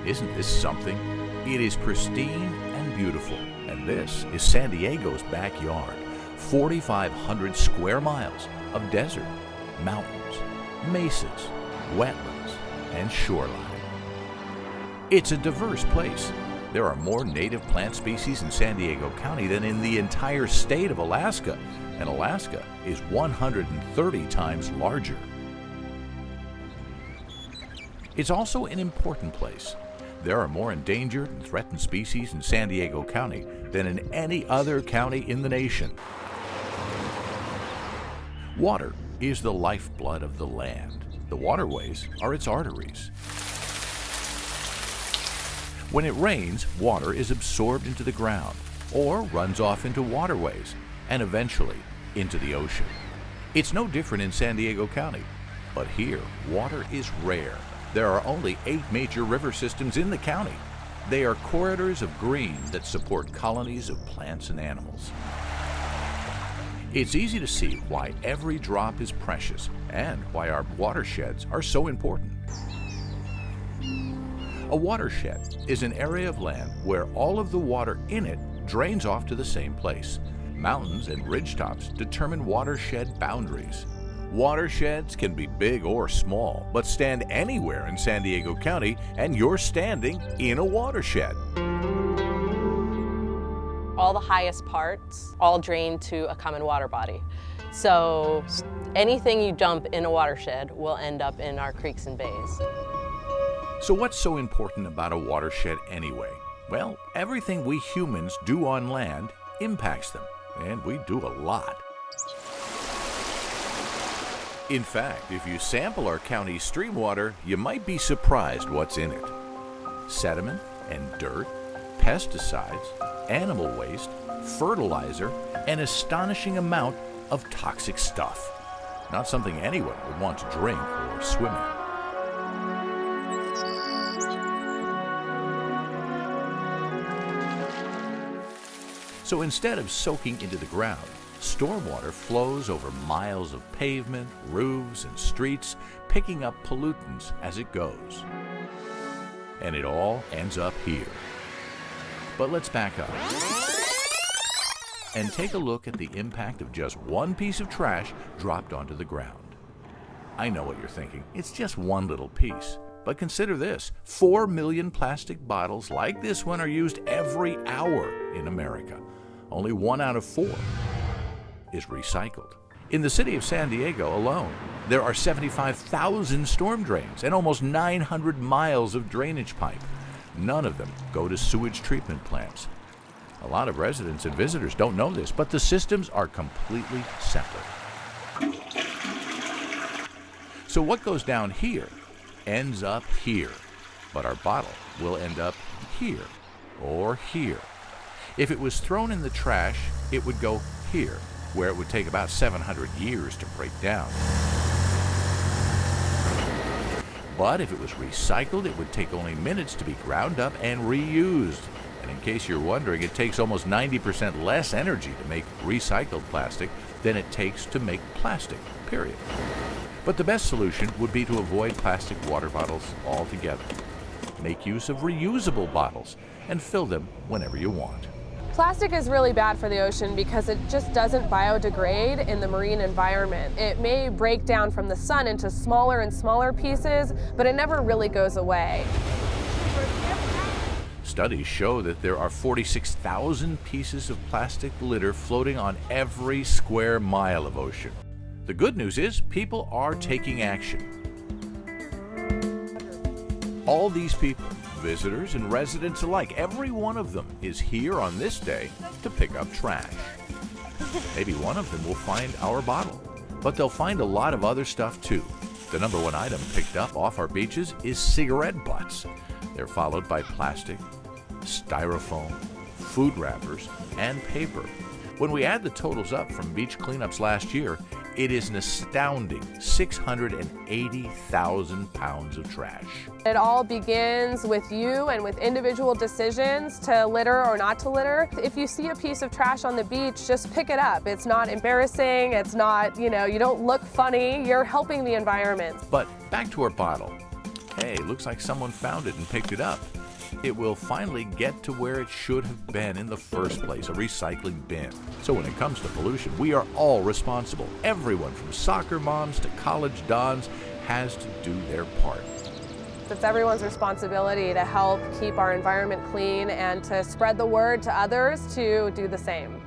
Isn't this something? It is pristine and beautiful, and this is San Diego's backyard. 4,500 square miles of desert, mountains, mesas, wetlands, and shoreline. It's a diverse place. There are more native plant species in San Diego County than in the entire state of Alaska, and Alaska is 130 times larger. It's also an important place. There are more endangered and threatened species in San Diego County than in any other county in the nation. Water is the lifeblood of the land. The waterways are its arteries. When it rains, water is absorbed into the ground or runs off into waterways and eventually into the ocean. It's no different in San Diego County, but here water is rare. There are only 8 major river systems in the county. They are corridors of green that support colonies of plants and animals. It's easy to see why every drop is precious and why our watersheds are so important. A watershed is an area of land where all of the water in it drains off to the same place. Mountains and ridgetops determine watershed boundaries. Watersheds can be big or small, but stand anywhere in San Diego County, and you're standing in a watershed. All the highest parts all drain to a common water body. So anything you dump in a watershed will end up in our creeks and bays. So what's so important about a watershed anyway? Well, everything we humans do on land impacts them, and we do a lot. In fact, if you sample our county's stream water, you might be surprised what's in it. Sediment and dirt, pesticides, animal waste, fertilizer, an astonishing amount of toxic stuff. Not something anyone would want to drink or swim in. So instead of soaking into the ground, stormwater flows over miles of pavement, roofs, and streets, picking up pollutants as it goes. And it all ends up here. But let's back up and take a look at the impact of just one piece of trash dropped onto the ground. I know what you're thinking. It's just one little piece. But consider this. 4 million plastic bottles like this one are used every hour in America. Only 1 out of 4 is recycled. In the city of San Diego alone, there are 75,000 storm drains and almost 900 miles of drainage pipe. None of them go to sewage treatment plants. A lot of residents and visitors don't know this, but the systems are completely separate. So what goes down here ends up here, but our bottle will end up here or here. If it was thrown in the trash, it would go here, where it would take about 700 years to break down. But if it was recycled, it would take only minutes to be ground up and reused. And in case you're wondering, it takes almost 90% less energy to make recycled plastic than it takes to make plastic, period. But the best solution would be to avoid plastic water bottles altogether. Make use of reusable bottles and fill them whenever you want. Plastic is really bad for the ocean because it just doesn't biodegrade in the marine environment. It may break down from the sun into smaller and smaller pieces, but it never really goes away. Studies show that there are 46,000 pieces of plastic litter floating on every square mile of ocean. The good news is people are taking action. All these people, visitors and residents alike, every one of them is here on this day to pick up trash. Maybe one of them will find our bottle, but they'll find a lot of other stuff too. The number 1 item picked up off our beaches is cigarette butts. They're followed by plastic, styrofoam, food wrappers, and paper. When we add the totals up from beach cleanups last year, it is an astounding 680,000 pounds of trash. It all begins with you and with individual decisions to litter or not to litter. If you see a piece of trash on the beach, just pick it up. It's not embarrassing, it's not, you don't look funny, you're helping the environment. But back to our bottle. Hey, looks like someone found it and picked it up. It will finally get to where it should have been in the first place, a recycling bin. So when it comes to pollution, we are all responsible. Everyone from soccer moms to college dons has to do their part. It's everyone's responsibility to help keep our environment clean and to spread the word to others to do the same.